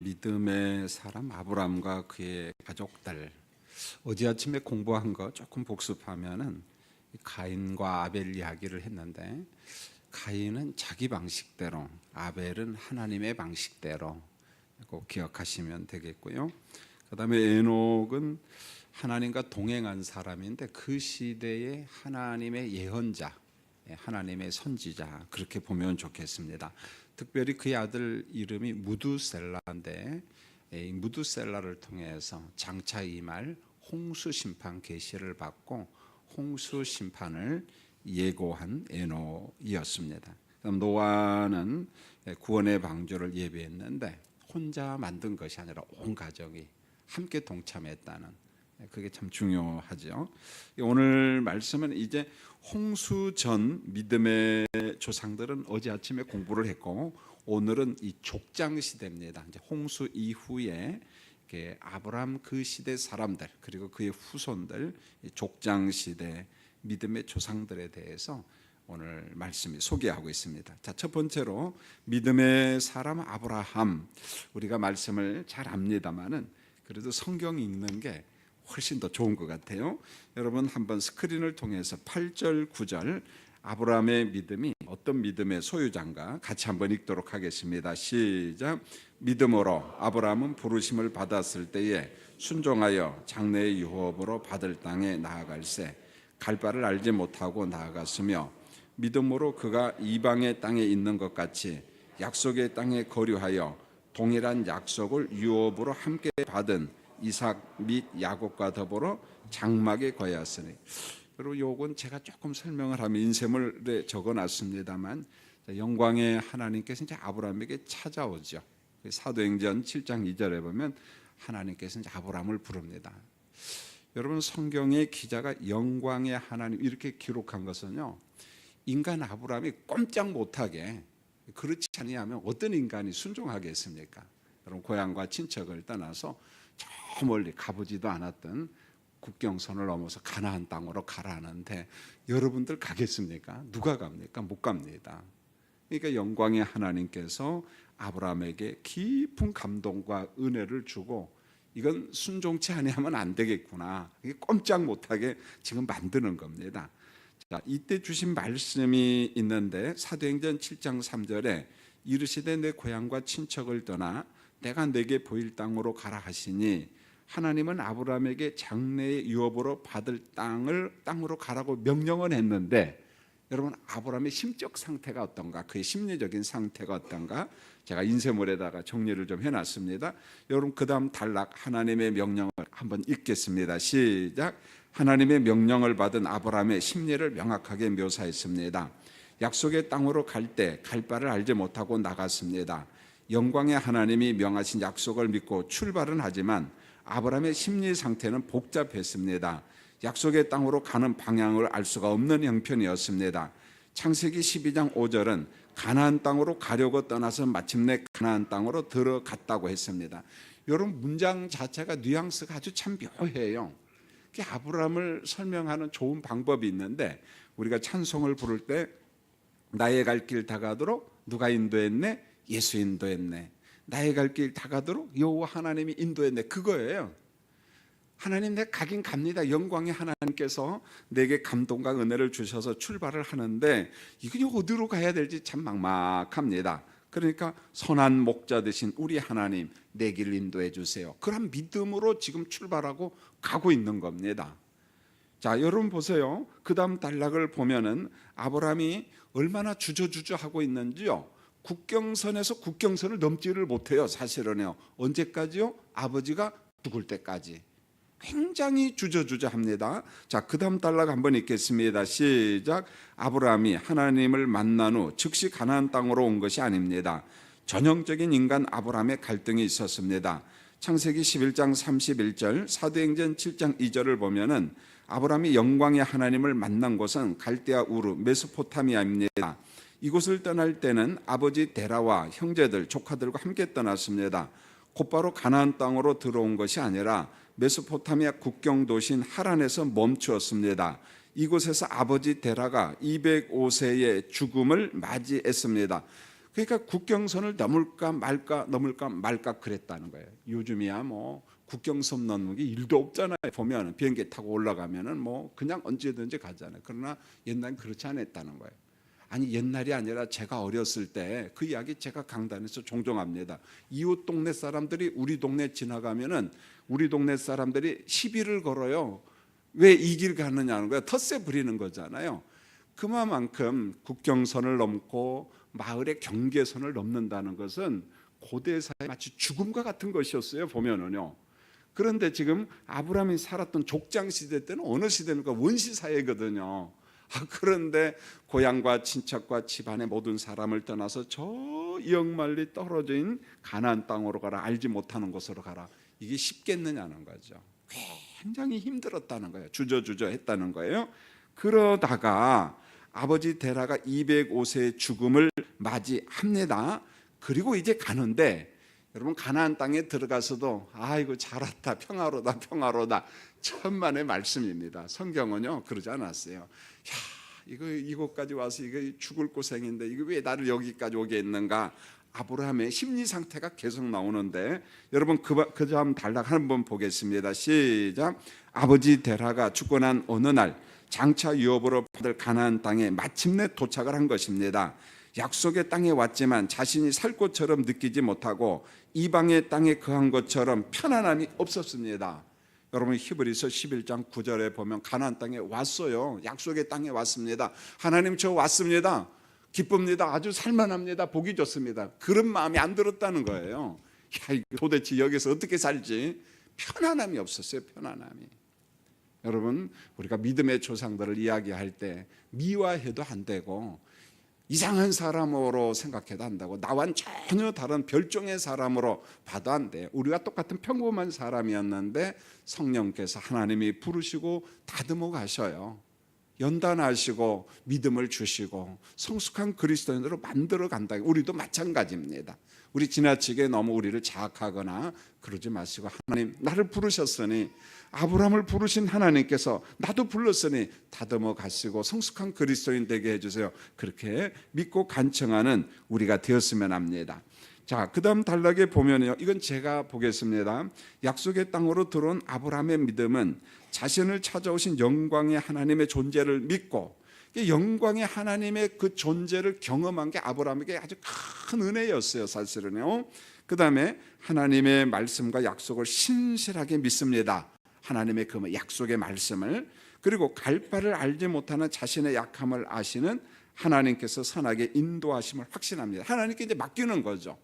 믿음의 사람 아브라함과 그의 가족들, 어제 아침에 공부한 거 조금 복습하면은 가인과 아벨 이야기를 했는데, 가인은 자기 방식대로, 아벨은 하나님의 방식대로 꼭 기억하시면 되겠고요. 그 다음에 에녹은 하나님과 동행한 사람인데 그 시대의 하나님의 예언자, 하나님의 선지자, 그렇게 보면 좋겠습니다. 특별히 그의 아들 이름이 무두셀라인데, 이 무두셀라를 통해서 장차 임할 홍수 심판 계시를 받고 홍수 심판을 예고한 에녹이었습니다. 그럼 노아는 구원의 방주를 예비했는데 혼자 만든 것이 아니라 온 가족이 함께 동참했다는, 그게 참 중요하죠. 오늘 말씀은 이제 홍수 전 믿음의 조상들은 어제 아침에 공부를 했고, 오늘은 이 족장 시대입니다. 이제 홍수 이후에 아브라함 그 시대 사람들, 그리고 그의 후손들, 족장 시대 믿음의 조상들에 대해서 오늘 말씀이 소개하고 있습니다. 자, 첫 번째로 믿음의 사람 아브라함, 우리가 말씀을 잘 압니다만은 그래도 성경 읽는 게 훨씬 더 좋은 것 같아요. 여러분 한번 스크린을 통해서 8절 9절 아브라함의 믿음이 어떤 믿음의 소유자인가 같이 한번 읽도록 하겠습니다. 시작. 믿음으로 아브라함은 부르심을 받았을 때에 순종하여 장래의 유업으로 받을 땅에 나아갈새 갈 바를 알지 못하고 나아갔으며, 믿음으로 그가 이방의 땅에 있는 것 같이 약속의 땅에 거류하여 동일한 약속을 유업으로 함께 받은 이삭 및 야곱과 더불어 장막에 거하였으니. 그리고 요건 제가 조금 설명을 하면 인쇄물에 적어놨습니다만, 영광의 하나님께서 이제 아브라함에게 찾아오죠. 사도행전 7장 2절에 보면 하나님께서 이제 아브라함을 부릅니다. 여러분 성경의 기자가 영광의 하나님 이렇게 기록한 것은요, 인간 아브라함이 꼼짝 못하게, 그렇지 아니하면 어떤 인간이 순종하겠습니까? 여러분 고향과 친척을 떠나서 저 멀리 가보지도 않았던 국경선을 넘어서 가나안 땅으로 가라는데 여러분들 가겠습니까? 누가 갑니까? 못 갑니다. 그러니까 영광의 하나님께서 아브라함에게 깊은 감동과 은혜를 주고, 이건 순종치 아니하면 안 되겠구나, 이게 꼼짝 못하게 지금 만드는 겁니다. 자, 이때 주신 말씀이 있는데 사도행전 7장 3절에 이르시되 내 고향과 친척을 떠나 내가 내게 보일 땅으로 가라 하시니, 하나님은 아브라함에게 장래의 유업으로 받을 땅으로 가라고 명령은 했는데, 여러분 아브라함의 심적 상태가 어떤가, 그의 심리적인 상태가 어떤가, 제가 인쇄물에다가 정리를 좀 해놨습니다. 여러분 그 다음 단락 하나님의 명령을 한번 읽겠습니다. 시작. 하나님의 명령을 받은 아브라함의 심리를 명확하게 묘사했습니다. 약속의 땅으로 갈 때 갈 바를 알지 못하고 나갔습니다. 영광의 하나님이 명하신 약속을 믿고 출발은 하지만 아브라함의 심리 상태는 복잡했습니다. 약속의 땅으로 가는 방향을 알 수가 없는 형편이었습니다. 창세기 12장 5절은 가나안 땅으로 가려고 떠나서 마침내 가나안 땅으로 들어갔다고 했습니다. 여러분 문장 자체가 뉘앙스가 아주 참 묘해요. 아브라함을 설명하는 좋은 방법이 있는데, 우리가 찬송을 부를 때 나의 갈 길 다가도록 누가 인도했네? 예수 인도했네. 나의 갈 길 다가도록 여호와 하나님이 인도했네. 그거예요. 하나님 내가 가긴 갑니다. 영광의 하나님께서 내게 감동과 은혜를 주셔서 출발을 하는데 이거 어디로 가야 될지 참 막막합니다. 그러니까 선한 목자 되신 우리 하나님 내 길 인도해 주세요. 그런 믿음으로 지금 출발하고 가고 있는 겁니다. 자, 여러분 보세요. 그 다음 단락을 보면은 아브라함이 얼마나 주저주저하고 있는지요. 국경선에서 국경선을 넘지를 못해요. 사실은요. 언제까지요? 아버지가 죽을 때까지. 굉장히 주저주저합니다. 자, 그 다음 단락 한번 읽겠습니다. 시작. 아브라함이 하나님을 만난 후 즉시 가나안 땅으로 온 것이 아닙니다. 전형적인 인간 아브라함의 갈등이 있었습니다. 창세기 11장 31절, 사도행전 7장 2절을 보면은 아브라함이 영광의 하나님을 만난 곳은 갈대아 우르 메소포타미아입니다. 이곳을 떠날 때는 아버지 데라와 형제들 조카들과 함께 떠났습니다. 곧바로 가나안 땅으로 들어온 것이 아니라 메소포타미아 국경 도시인 하란에서 멈추었습니다. 이곳에서 아버지 데라가 205세의 죽음을 맞이했습니다. 그러니까 국경선을 넘을까 말까 그랬다는 거예요. 요즘이야 뭐 국경선 넘는 게 일도 없잖아요. 보면 비행기 타고 올라가면은 뭐 그냥 언제든지 가잖아요. 그러나 옛날엔 그렇지 않았다는 거예요. 아니 옛날이 아니라 제가 어렸을 때 그 이야기 제가 강단에서 종종 합니다. 이웃 동네 사람들이 우리 동네 지나가면은 우리 동네 사람들이 시비를 걸어요. 왜 이 길 가느냐는 거예요. 텃세 부리는 거잖아요. 그만큼 국경선을 넘고 마을의 경계선을 넘는다는 것은 고대사에 마치 죽음과 같은 것이었어요. 보면은요. 그런데 지금 아브라함이 살았던 족장 시대 때는 어느 시대입니까? 원시 사회거든요. 그런데 고향과 친척과 집안의 모든 사람을 떠나서 저 영말리 떨어진 가나안 땅으로 가라, 알지 못하는 곳으로 가라. 이게 쉽겠느냐는 거죠. 굉장히 힘들었다는 거예요. 주저주저 했다는 거예요. 그러다가 아버지 데라가 205세의 죽음을 맞이합니다. 그리고 이제 가는데 여러분 가나안 땅에 들어가서도 아이고 잘 왔다, 평화로다 천만의 말씀입니다. 성경은요 그러지 않았어요. 야, 이곳까지 와서 이거 죽을 고생인데 이거 왜 나를 여기까지 오게 했는가? 아브라함의 심리 상태가 계속 나오는데 여러분 그 다음 단락 한번 보겠습니다. 시작. 아버지 데라가 죽고 난 어느 날 장차 유업으로 받을 가나안 땅에 마침내 도착을 한 것입니다. 약속의 땅에 왔지만 자신이 살 곳처럼 느끼지 못하고 이방의 땅에 거한 것처럼 편안함이 없었습니다. 여러분 히브리서 11장 9절에 보면 가나안 땅에 왔어요. 약속의 땅에 왔습니다. 하나님 저 왔습니다. 기쁩니다. 아주 살만합니다. 보기 좋습니다. 그런 마음이 안 들었다는 거예요. 야, 도대체 여기서 어떻게 살지? 편안함이 없었어요. 편안함이. 여러분 우리가 믿음의 조상들을 이야기할 때 미화해도 안 되고 이상한 사람으로 생각해도 안 되고 나와는 전혀 다른 별종의 사람으로 봐도 안 돼요. 우리가 똑같은 평범한 사람이었는데 성령께서 하나님이 부르시고 다듬어 가셔요. 연단하시고 믿음을 주시고 성숙한 그리스도인으로 만들어 간다. 우리도 마찬가지입니다. 우리 지나치게 너무 우리를 자학하거나 그러지 마시고 하나님 나를 부르셨으니 아브라함을 부르신 하나님께서 나도 불렀으니 다듬어 가시고 성숙한 그리스도인 되게 해주세요. 그렇게 믿고 간청하는 우리가 되었으면 합니다. 자, 그 다음 단락에 보면요, 이건 제가 보겠습니다. 약속의 땅으로 들어온 아브라함의 믿음은 자신을 찾아오신 영광의 하나님의 존재를 믿고 영광의 하나님의 그 존재를 경험한 게 아브라함에게 아주 큰 은혜였어요. 사실은요. 그 다음에 하나님의 말씀과 약속을 신실하게 믿습니다. 하나님의 그 약속의 말씀을. 그리고 갈 바를 알지 못하는 자신의 약함을 아시는 하나님께서 선하게 인도하심을 확신합니다. 하나님께 이제 맡기는 거죠.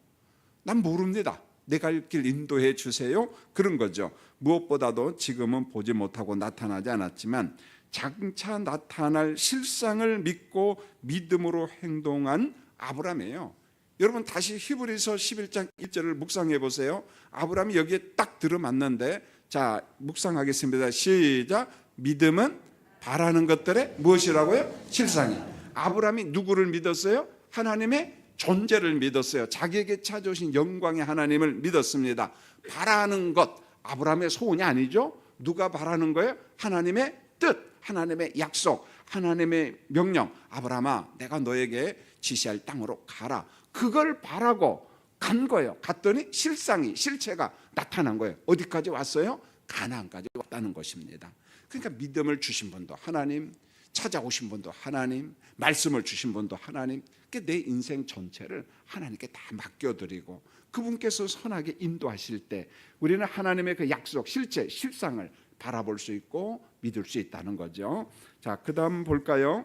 난 모릅니다. 내 갈 길 인도해 주세요. 그런 거죠. 무엇보다도 지금은 보지 못하고 나타나지 않았지만 장차 나타날 실상을 믿고 믿음으로 행동한 아브라함이에요. 여러분 다시 히브리서 11장 1절을 묵상해 보세요. 아브라함이 여기에 딱 들어맞는데 자 묵상하겠습니다. 시작. 믿음은 바라는 것들의 무엇이라고요? 실상이. 아브라함이 누구를 믿었어요? 하나님의 존재를 믿었어요. 자기에게 찾아오신 영광의 하나님을 믿었습니다. 바라는 것, 아브라함의 소원이 아니죠. 누가 바라는 거예요? 하나님의 뜻, 하나님의 약속, 하나님의 명령. 아브라함아, 내가 너에게 지시할 땅으로 가라. 그걸 바라고 간 거예요. 갔더니 실체가 나타난 거예요. 어디까지 왔어요? 가나안까지 왔다는 것입니다. 그러니까 믿음을 주신 분도 하나님, 찾아오신 분도 하나님, 말씀을 주신 분도 하나님. 내 인생 전체를 하나님께 다 맡겨드리고 그분께서 선하게 인도하실 때 우리는 하나님의 그 약속, 실체, 실상을 바라볼 수 있고 믿을 수 있다는 거죠. 자, 그 다음 볼까요?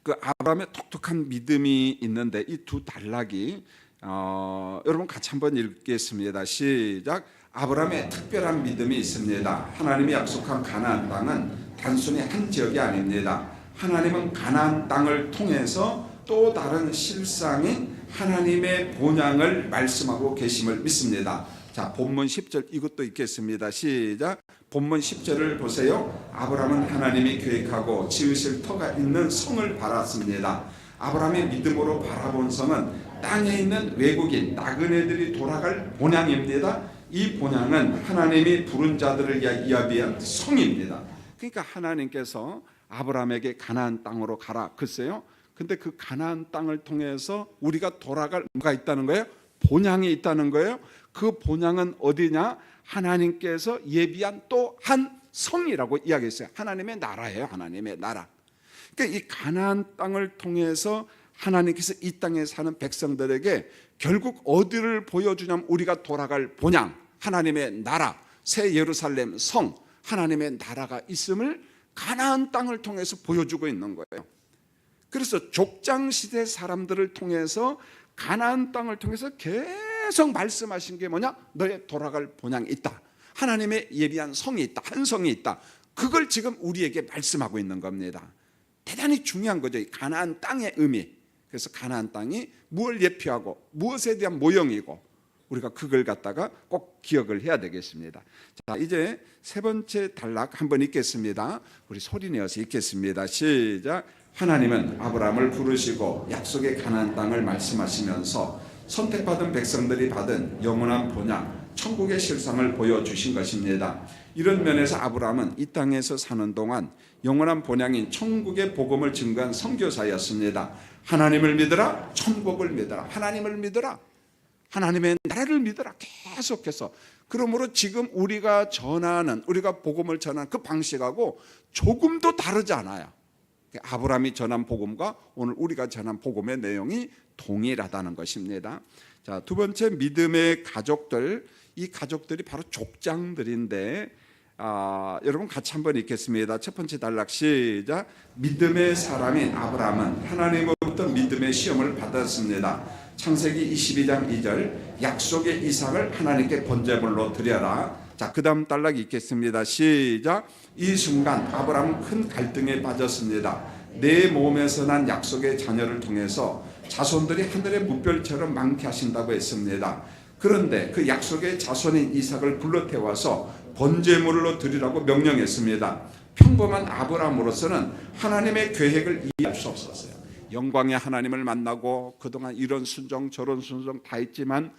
그 아브라함의 독특한 믿음이 있는데 이 두 단락이 여러분 같이 한번 읽겠습니다. 시작. 아브라함의 특별한 믿음이 있습니다. 하나님이 약속한 가나안 땅은 단순히 한 지역이 아닙니다. 하나님은 가나안 땅을 통해서 또 다른 실상인 하나님의 본향을 말씀하고 계심을 믿습니다. 자, 본문 10절 이것도 읽겠습니다. 시작. 본문 10절을 보세요. 아브라함은 하나님이 계획하고 지으실 터가 있는 성을 바랐습니다. 아브라함의 믿음으로 바라본 성은 땅에 있는 외국인 나그네들이 돌아갈 본향입니다. 이 본향은 하나님이 부른 자들을 위한 성입니다. 그러니까 하나님께서 아브라함에게 가나안 땅으로 가라. 글쎄요. 근데 그 가나안 땅을 통해서 우리가 돌아갈 뭐가 있다는 거예요? 본향이 있다는 거예요. 그 본향은 어디냐? 하나님께서 예비한 또 한 성이라고 이야기했어요. 하나님의 나라예요. 하나님의 나라. 그러니까 이 가나안 땅을 통해서 하나님께서 이 땅에 사는 백성들에게 결국 어디를 보여주냐면 우리가 돌아갈 본향, 하나님의 나라, 새 예루살렘 성, 하나님의 나라가 있음을 가나안 땅을 통해서 보여주고 있는 거예요. 그래서 족장시대 사람들을 통해서 가나안 땅을 통해서 계속 말씀하신 게 뭐냐? 너의 돌아갈 본향이 있다. 하나님의 예비한 성이 있다. 한 성이 있다. 그걸 지금 우리에게 말씀하고 있는 겁니다. 대단히 중요한 거죠. 이 가나안 땅의 의미. 그래서 가나안 땅이 무엇을 예표하고 무엇에 대한 모형이고 우리가 그걸 갖다가 꼭 기억을 해야 되겠습니다. 자, 이제 세 번째 단락 한번 읽겠습니다. 우리 소리 내어서 읽겠습니다. 시작. 하나님은 아브라함을 부르시고 약속의 가나안 땅을 말씀하시면서 선택받은 백성들이 받은 영원한 본향, 천국의 실상을 보여주신 것입니다. 이런 면에서 아브라함은 이 땅에서 사는 동안 영원한 본향인 천국의 복음을 증거한 선교사였습니다. 하나님을 믿으라, 천국을 믿으라, 하나님을 믿으라, 하나님의 나라를 믿으라. 계속해서. 그러므로 지금 우리가 전하는, 우리가 복음을 전하는 그 방식하고 조금도 다르지 않아요. 아브라함이 전한 복음과 오늘 우리가 전한 복음의 내용이 동일하다는 것입니다. 자, 두 번째, 믿음의 가족들. 이 가족들이 바로 족장들인데 여러분 같이 한번 읽겠습니다. 첫 번째 단락 시작. 믿음의 사람인 아브라함은 하나님으로부터 믿음의 시험을 받았습니다. 창세기 22장 2절 약속의 이삭을 하나님께 번제물로 드려라. 자, 그 다음 단락 읽겠습니다. 시작. 이 순간 아브라함은 큰 갈등에 빠졌습니다. 내 몸에서 난 약속의 자녀를 통해서 자손들이 하늘의 무별처럼 많게 하신다고 했습니다. 그런데 그 약속의 자손인 이삭을 불러 태워서 번제물로 드리라고 명령했습니다. 평범한 아브라함으로서는 하나님의 계획을 이해할 수 없었어요. 영광의 하나님을 만나고 그동안 이런 순종 저런 순종 다 했지만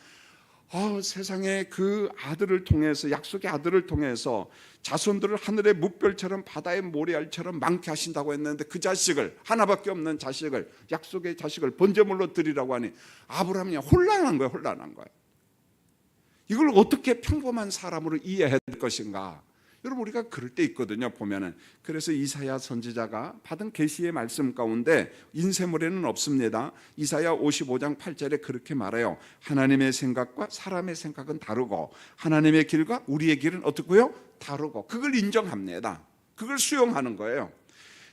세상에 그 아들을 통해서, 약속의 아들을 통해서 자손들을 하늘의 무별처럼 바다의 모래알처럼 많게 하신다고 했는데 그 자식을, 하나밖에 없는 자식을, 약속의 자식을 번제물로 드리라고 하니 아브라함이 혼란한 거예요. 혼란한 거예요. 이걸 어떻게 평범한 사람으로 이해해야 될 것인가? 여러분, 우리가 그럴 때 있거든요. 보면은. 그래서 이사야 선지자가 받은 계시의 말씀 가운데 인쇄물에는 없습니다. 이사야 55장 8절에 그렇게 말해요. 하나님의 생각과 사람의 생각은 다르고 하나님의 길과 우리의 길은 어떻고요? 다르고. 그걸 인정합니다. 그걸 수용하는 거예요.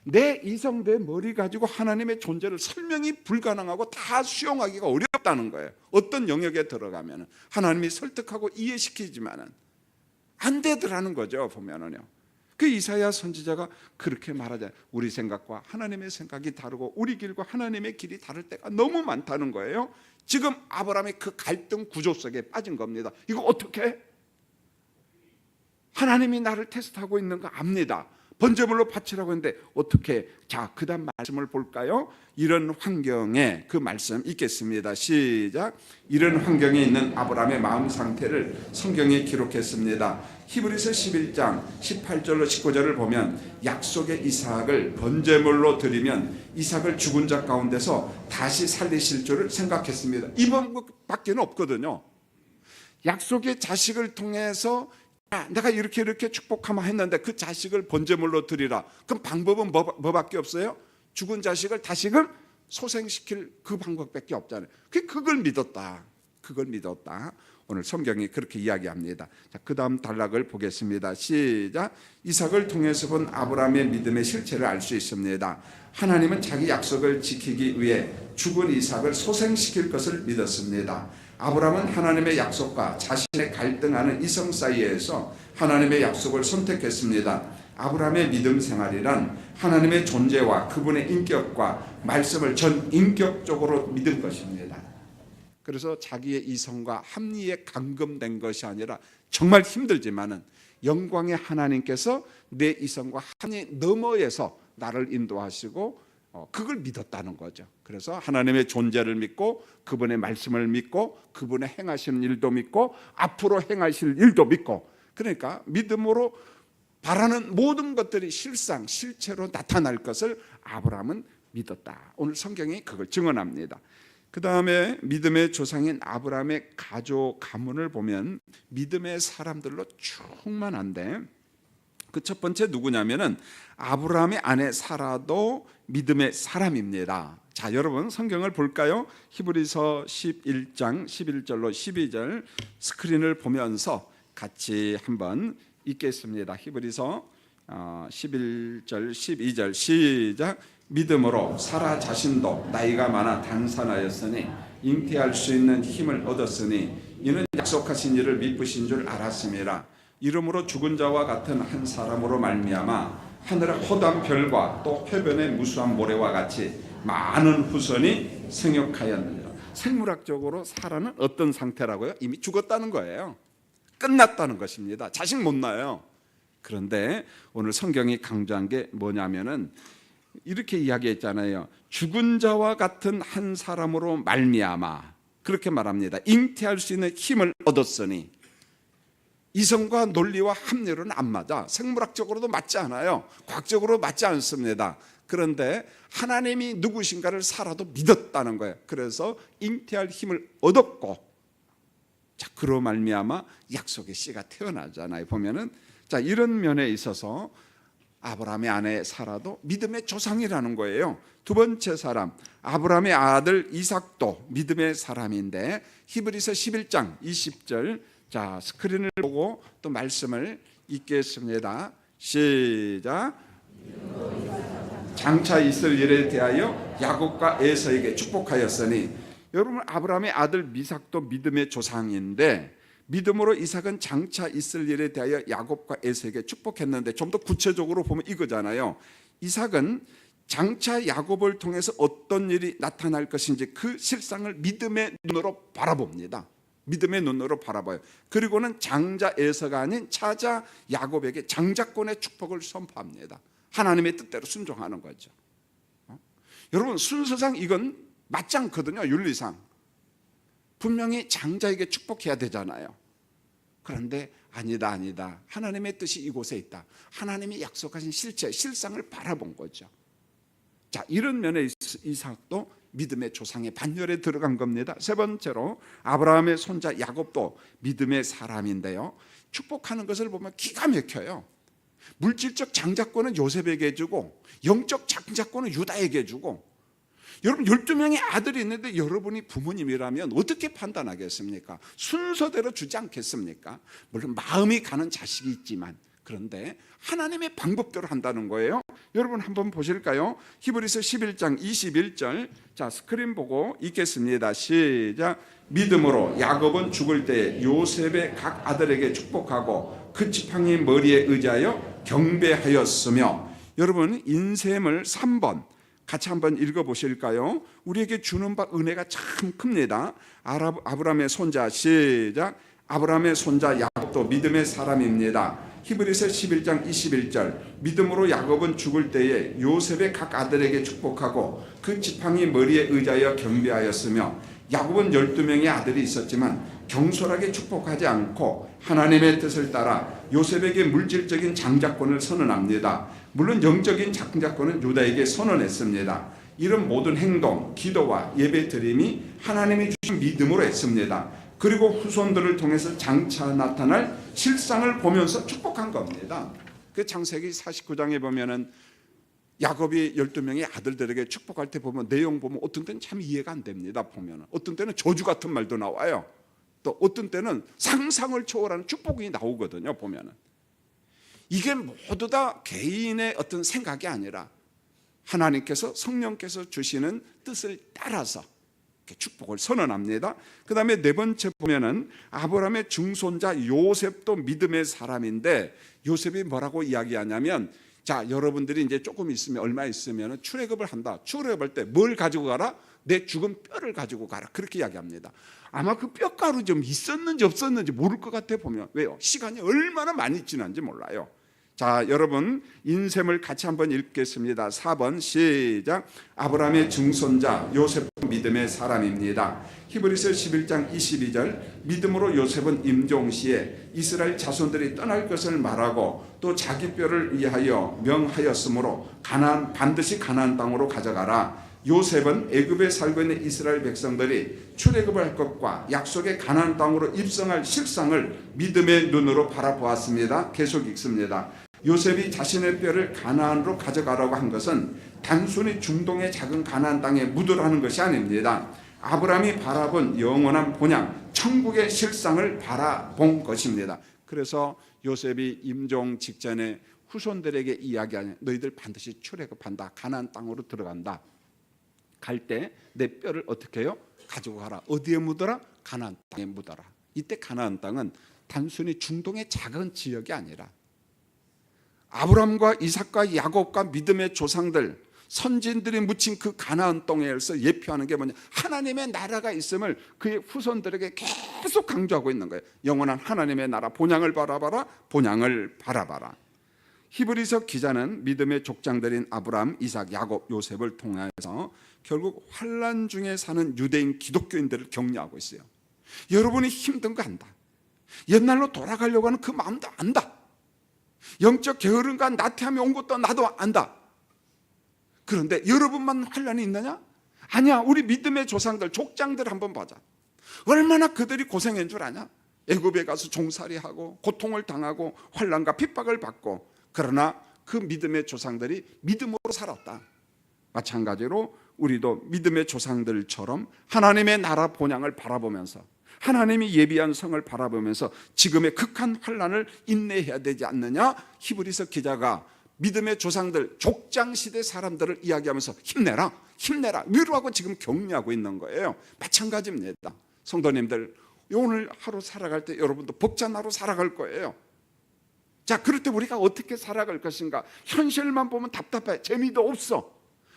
내 이성, 내 머리 가지고 하나님의 존재를 설명이 불가능하고 다 수용하기가 어렵다는 거예요. 어떤 영역에 들어가면 하나님이 설득하고 이해시키지만은 안 되더라는 거죠. 보면은요. 그 이사야 선지자가 그렇게 말하잖아요. 우리 생각과 하나님의 생각이 다르고 우리 길과 하나님의 길이 다를 때가 너무 많다는 거예요. 지금 아브라함이 그 갈등 구조 속에 빠진 겁니다. 이거 어떻게? 하나님이 나를 테스트하고 있는 거 압니다. 번제물로 바치라고 했는데 어떻게? 자, 그 다음 말씀을 볼까요? 이런 환경에 그 말씀 읽겠습니다. 시작. 이런 환경에 있는 아브라함의 마음 상태를 성경에 기록했습니다. 히브리서 11장 18절로 19절을 보면 약속의 이삭을 번제물로 드리면 이삭을 죽은 자 가운데서 다시 살리실 줄을 생각했습니다. 이 방법밖에 없거든요. 약속의 자식을 통해서 내가 이렇게 축복하마 했는데 그 자식을 번제물로 드리라. 그럼 방법은 뭐밖에 없어요? 죽은 자식을 다시금 소생시킬 그 방법밖에 없잖아요. 그걸 믿었다. 그걸 믿었다. 오늘 성경이 그렇게 이야기합니다. 자, 그 다음 단락을 보겠습니다. 시작. 이삭을 통해서 본 아브라함의 믿음의 실체를 알 수 있습니다. 하나님은 자기 약속을 지키기 위해 죽은 이삭을 소생시킬 것을 믿었습니다. 아브라함은 하나님의 약속과 자신의 갈등하는 이성 사이에서 하나님의 약속을 선택했습니다. 아브라함의 믿음 생활이란 하나님의 존재와 그분의 인격과 말씀을 전인격적으로 믿은 것입니다. 그래서 자기의 이성과 합리에 감금된 것이 아니라 정말 힘들지만은 영광의 하나님께서 내 이성과 합리 너머에서 나를 인도하시고 그걸 믿었다는 거죠. 그래서 하나님의 존재를 믿고 그분의 말씀을 믿고 그분의 행하시는 일도 믿고 앞으로 행하실 일도 믿고, 그러니까 믿음으로 바라는 모든 것들이 실상 실체로 나타날 것을 아브라함은 믿었다. 오늘 성경이 그걸 증언합니다. 그 다음에 믿음의 조상인 아브라함의 가족 가문을 보면 믿음의 사람들로 충만한데, 그 첫 번째 누구냐면은 아브라함의 아내 사라도 믿음의 사람입니다. 자, 여러분 성경을 볼까요? 히브리서 11장 11절로 12절 스크린을 보면서 같이 한번 읽겠습니다. 히브리서 11절 12절 시작. 믿음으로 사라 자신도 나이가 많아 단산하였으니 잉태할 수 있는 힘을 얻었으니 이는 약속하신 이를 미쁘신 줄 알았음이라. 이름으로 죽은 자와 같은 한 사람으로 말미암아 하늘의 호담 별과 또 해변의 무수한 모래와 같이 많은 후손이 생육하였느니라. 생물학적으로 사라는 어떤 상태라고요? 이미 죽었다는 거예요. 끝났다는 것입니다. 자식 못 낳아요. 그런데 오늘 성경이 강조한 게 뭐냐면은 이렇게 이야기했잖아요. 죽은 자와 같은 한 사람으로 말미암아, 그렇게 말합니다. 잉태할 수 있는 힘을 얻었으니. 이성과 논리와 합리로는 안 맞아. 생물학적으로도 맞지 않아요. 과학적으로 맞지 않습니다. 그런데 하나님이 누구신가를 사라도 믿었다는 거예요. 그래서 잉태할 힘을 얻었고, 자, 그로 말미암아 약속의 씨가 태어나잖아요. 보면은, 자, 이런 면에 있어서 아브라함의 아내 사라도 믿음의 조상이라는 거예요. 두 번째 사람, 아브라함의 아들 이삭도 믿음의 사람인데, 히브리서 11장 20절, 자, 스크린을 보고 또 말씀을 읽겠습니다. 시작. 장차 있을 일에 대하여 야곱과 에서에게 축복하였으니. 여러분, 아브라함의 아들 이삭도 믿음의 조상인데, 믿음으로 이삭은 장차 있을 일에 대하여 야곱과 에서에게 축복했는데, 좀 더 구체적으로 보면 이거잖아요. 이삭은 장차 야곱을 통해서 어떤 일이 나타날 것인지 그 실상을 믿음의 눈으로 바라봅니다. 믿음의 눈으로 바라봐요. 그리고는 장자 에서가 아닌 차자 야곱에게 장자권의 축복을 선포합니다. 하나님의 뜻대로 순종하는 거죠. 여러분, 순서상 이건 맞지 않거든요. 윤리상 분명히 장자에게 축복해야 되잖아요. 그런데 아니다. 하나님의 뜻이 이곳에 있다. 하나님이 약속하신 실체, 실상을 바라본 거죠. 자, 이런 면에 이삭도 믿음의 조상의 반열에 들어간 겁니다. 세 번째로 아브라함의 손자 야곱도 믿음의 사람인데요. 축복하는 것을 보면 기가 막혀요. 물질적 장자권은 요셉에게 주고 영적 장자권은 유다에게 주고. 여러분, 12명의 아들이 있는데 여러분이 부모님이라면 어떻게 판단하겠습니까? 순서대로 주지 않겠습니까? 물론 마음이 가는 자식이 있지만, 그런데 하나님의 방법대로 한다는 거예요. 여러분 한번 보실까요? 히브리서 11장 21절, 자, 스크린 보고 읽겠습니다. 시작. 믿음으로 야곱은 죽을 때 요셉의 각 아들에게 축복하고 그 지팡이 머리에 의지하여 경배하였으며. 여러분, 인셈을 3번 같이 한번 읽어보실까요? 우리에게 주는 바 은혜가 참 큽니다. 아브라함의 손자, 시작. 아브라함의 손자 야곱도 믿음의 사람입니다. 히브리서 11장 21절, 믿음으로 야곱은 죽을 때에 요셉의 각 아들에게 축복하고 그 지팡이 머리에 의지하여 경배하였으며. 야곱은 12명의 아들이 있었지만 경솔하게 축복하지 않고 하나님의 뜻을 따라 요셉에게 물질적인 장자권을 선언합니다. 물론 영적인 장자권은 유다에게 선언했습니다. 이런 모든 행동, 기도와 예배 드림이 하나님이 주신 믿음으로 했습니다. 그리고 후손들을 통해서 장차 나타날 실상을 보면서 축복한 겁니다. 그 창세기 49장에 보면은 야곱이 12명의 아들들에게 축복할 때 보면 내용 보면 어떤 때는 참 이해가 안 됩니다. 보면 어떤 때는 저주 같은 말도 나와요. 또 어떤 때는 상상을 초월하는 축복이 나오거든요. 보면은 이게 모두 다 개인의 어떤 생각이 아니라 하나님께서, 성령께서 주시는 뜻을 따라서 축복을 선언합니다. 그 다음에 네 번째 보면은 아브라함의 증손자 요셉도 믿음의 사람인데, 요셉이 뭐라고 이야기하냐면, 자, 여러분들이 이제 조금 있으면, 얼마 있으면 출애굽을 한다. 출애굽할 때 뭘 가지고 가라? 내 죽은 뼈를 가지고 가라. 그렇게 이야기합니다. 아마 그 뼈가루 좀 있었는지 없었는지 모를 것 같아. 보면. 왜요? 시간이 얼마나 많이 지난지 몰라요. 자, 여러분 인셈을 같이 한번 읽겠습니다. 4번 시작. 아브라함의 증손자 요셉도 믿음의 사람입니다. 히브리서 11장 22절 믿음으로 요셉은 임종시에 이스라엘 자손들이 떠날 것을 말하고 또 자기 뼈를 위하여 명하였으므로 반드시 가나안 땅으로 가져가라. 요셉은 애굽에 살고 있는 이스라엘 백성들이 출애굽을 할 것과 약속의 가나안 땅으로 입성할 실상을 믿음의 눈으로 바라보았습니다. 계속 읽습니다. 요셉이 자신의 뼈를 가나안으로 가져가라고 한 것은 단순히 중동의 작은 가나안 땅에 묻으라는 것이 아닙니다. 아브라함이 바라본 영원한 본향, 천국의 실상을 바라본 것입니다. 그래서 요셉이 임종 직전에 후손들에게 이야기하냐, 너희들 반드시 출애굽한다. 가나안 땅으로 들어간다. 갈 때 내 뼈를 어떻게 해요? 가지고 가라. 어디에 묻어라? 가나안 땅에 묻어라. 이때 가나안 땅은 단순히 중동의 작은 지역이 아니라 아브라함과 이삭과 야곱과 믿음의 조상들, 선진들이 묻힌 그 가나안 땅에서 예표하는 게 뭐냐? 하나님의 나라가 있음을 그의 후손들에게 계속 강조하고 있는 거예요. 영원한 하나님의 나라, 본향을 바라봐라, 본향을 바라봐라. 히브리서 기자는 믿음의 족장들인 아브라함, 이삭, 야곱, 요셉을 통해서 결국 환난 중에 사는 유대인 기독교인들을 격려하고 있어요. 여러분이 힘든 거 안다. 옛날로 돌아가려고 하는 그 마음도 안다. 영적 게으름과 나태함이 온 것도 나도 안다. 그런데 여러분만 환난이 있느냐? 아니야. 우리 믿음의 조상들, 족장들 한번 보자. 얼마나 그들이 고생한 줄 아냐? 애굽에 가서 종살이하고 고통을 당하고 환난과 핍박을 받고, 그러나 그 믿음의 조상들이 믿음으로 살았다. 마찬가지로 우리도 믿음의 조상들처럼 하나님의 나라 본향을 바라보면서, 하나님이 예비한 성을 바라보면서 지금의 극한 환난을 인내해야 되지 않느냐? 히브리서 기자가 믿음의 조상들, 족장시대 사람들을 이야기하면서 힘내라, 힘내라, 위로하고 지금 격려하고 있는 거예요. 마찬가지입니다. 성도님들, 오늘 하루 살아갈 때 여러분도 벅찬 하루 살아갈 거예요. 자, 그럴 때 우리가 어떻게 살아갈 것인가? 현실만 보면 답답해. 재미도 없어.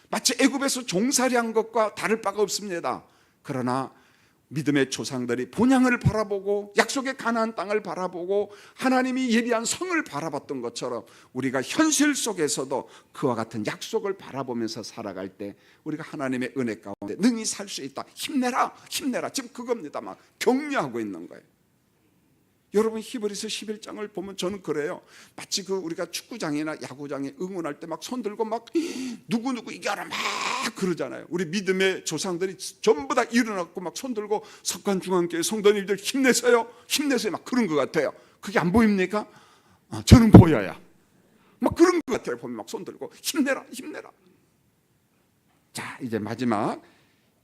마치 애굽에서 종살이한 것과 다를 바가 없습니다. 그러나 믿음의 조상들이 본향을 바라보고 약속의 가나안 땅을 바라보고 하나님이 예비한 성을 바라봤던 것처럼 우리가 현실 속에서도 그와 같은 약속을 바라보면서 살아갈 때 우리가 하나님의 은혜 가운데 능히 살 수 있다. 힘내라, 힘내라. 지금 그겁니다. 막 격려하고 있는 거예요. 여러분, 히브리서 11장을 보면 저는 그래요. 마치 그 우리가 축구장이나 야구장에 응원할 때 막 손들고 막 누구누구 이겨라 막 그러잖아요. 우리 믿음의 조상들이 전부 다 일어났고 막 손들고 석관중앙교회 성도님들 힘내세요, 힘내세요 막 그런 것 같아요. 그게 안 보입니까? 저는 보여요. 막 그런 것 같아요. 보면 막 손들고 힘내라, 힘내라. 자, 이제 마지막,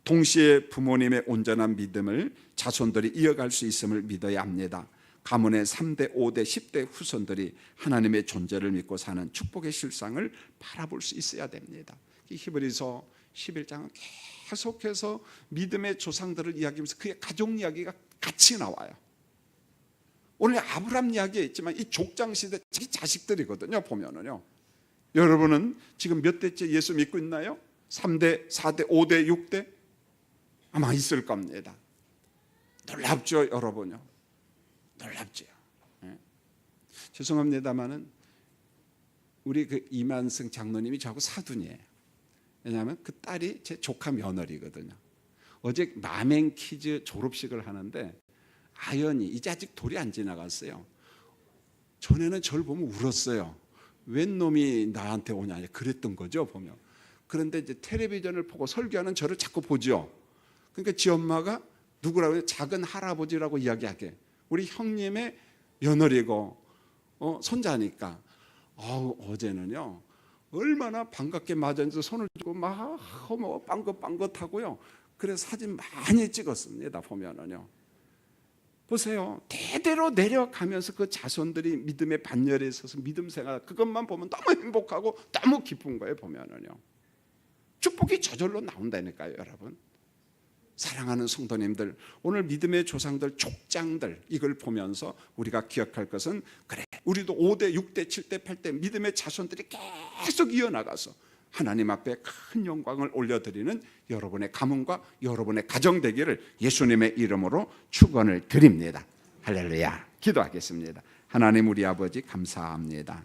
동시에 부모님의 온전한 믿음을 자손들이 이어갈 수 있음을 믿어야 합니다. 가문의 3대, 5대, 10대 후손들이 하나님의 존재를 믿고 사는 축복의 실상을 바라볼 수 있어야 됩니다. 히브리서 11장은 계속해서 믿음의 조상들을 이야기하면서 그의 가족 이야기가 같이 나와요. 오늘 아브라함 이야기에 있지만 이 족장시대 자기 자식들이거든요. 보면은요. 여러분은 지금 몇 대째 예수 믿고 있나요? 3대, 4대, 5대, 6대? 아마 있을 겁니다. 놀랍죠, 여러분요. 놀랍죠. 죄송합니다만은 우리 그 이만승 장로님이 저하고 사돈이에요. 왜냐하면 그 딸이 제 조카 며느리거든요. 어제 마맹키즈 졸업식을 하는데 아연이 이제 아직 돌이 안 지나갔어요. 전에는 저를 보면 울었어요. 웬 놈이 나한테 오냐 그랬던 거죠, 보면. 그런데 이제 텔레비전을 보고 설교하는 저를 자꾸 보죠. 그러니까 지 엄마가 누구라고 해요? 작은 할아버지라고 이야기하게. 우리 형님의 며느리고 손자니까 어제는요 얼마나 반갑게 맞았는지 손을 주고 막 빵긋빵긋하고요. 그래서 사진 많이 찍었습니다. 보면은요. 보세요. 대대로 내려가면서 그 자손들이 믿음의 반열에 있어서 믿음 생활, 그것만 보면 너무 행복하고 너무 기쁜 거예요. 보면은요. 축복이 저절로 나온다니까요, 여러분. 사랑하는 성도님들, 오늘 믿음의 조상들, 족장들, 이걸 보면서 우리가 기억할 것은, 그래, 우리도 5대, 6대, 7대, 8대 믿음의 자손들이 계속 이어나가서 하나님 앞에 큰 영광을 올려드리는 여러분의 가문과 여러분의 가정 되기를 예수님의 이름으로 축원을 드립니다. 할렐루야. 기도하겠습니다. 하나님 우리 아버지 감사합니다.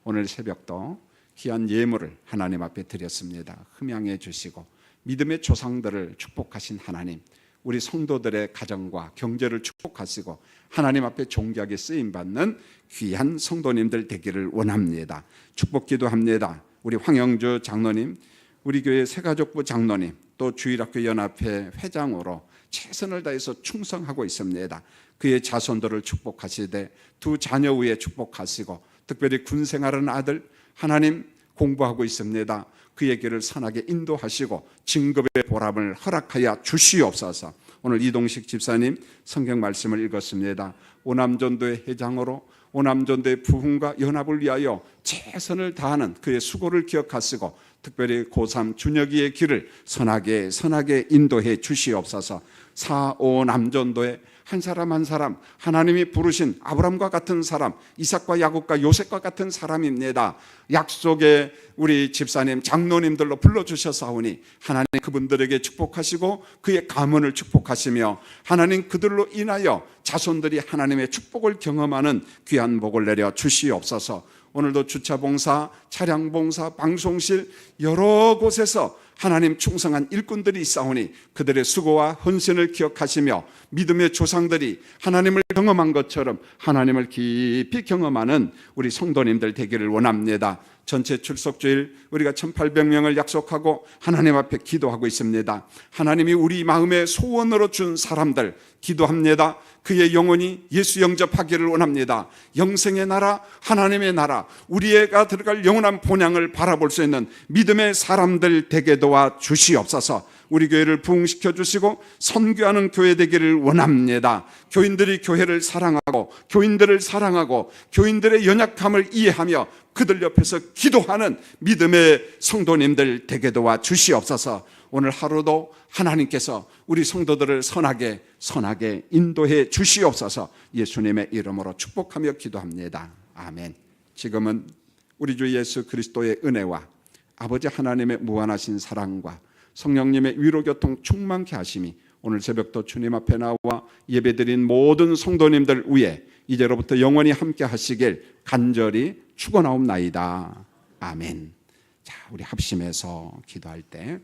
오늘 새벽도 귀한 예물을 하나님 앞에 드렸습니다. 흠양해 주시고 믿음의 조상들을 축복하신 하나님, 우리 성도들의 가정과 경제를 축복하시고 하나님 앞에 존귀하게 쓰임받는 귀한 성도님들 되기를 원합니다. 축복 기도합니다. 우리 황영주 장로님, 우리 교회 새가족부 장로님, 또 주일학교 연합회 회장으로 최선을 다해서 충성하고 있습니다. 그의 자손들을 축복하시되 두 자녀 위에 축복하시고 특별히 군 생활하는 아들 하나님 공부하고 있습니다. 그에게를 선하게 인도하시고 진급의 보람을 허락하여 주시옵소서. 오늘 이동식 집사님 성경 말씀을 읽었습니다. 오남전도의 회장으로 오남전도의 부흥과 연합을 위하여 최선을 다하는 그의 수고를 기억하시고 특별히 고3 준혁이의 길을 선하게 인도해 주시옵소서. 4.5 남전도의 한 사람 한 사람 하나님이 부르신 아브람과 같은 사람, 이삭과 야곱과 요셉과 같은 사람입니다. 약속의 우리 집사님 장로님들로 불러주셨사오니 하나님 그분들에게 축복하시고 그의 가문을 축복하시며 하나님 그들로 인하여 자손들이 하나님의 축복을 경험하는 귀한 복을 내려 주시옵소서. 오늘도 주차봉사, 차량봉사, 방송실 여러 곳에서 하나님 충성한 일꾼들이 있사오니 그들의 수고와 헌신을 기억하시며 믿음의 조상들이 하나님을 경험한 것처럼 하나님을 깊이 경험하는 우리 성도님들 되기를 원합니다. 전체 출석주일 우리가 1800명을 약속하고 하나님 앞에 기도하고 있습니다. 하나님이 우리 마음에 소원으로 준 사람들 기도합니다. 그의 영혼이 예수 영접하기를 원합니다. 영생의 나라, 하나님의 나라, 우리가 들어갈 영원한 본향을 바라볼 수 있는 믿음의 사람들 되게 도와 주시옵소서. 우리 교회를 부흥시켜 주시고 선교하는 교회 되기를 원합니다. 교인들이 교회를 사랑하고 교인들을 사랑하고 교인들의 연약함을 이해하며 그들 옆에서 기도하는 믿음의 성도님들 되게 도와 주시옵소서. 오늘 하루도 하나님께서 우리 성도들을 선하게 인도해 주시옵소서. 예수님의 이름으로 축복하며 기도합니다. 아멘. 지금은 우리 주 예수 그리스도의 은혜와 아버지 하나님의 무한하신 사랑과 성령님의 위로교통 충만케 하심이 오늘 새벽도 주님 앞에 나와 예배드린 모든 성도님들 위에 이제로부터 영원히 함께 하시길 간절히 축원하옵나이다. 아멘. 자, 우리 합심해서 기도할 때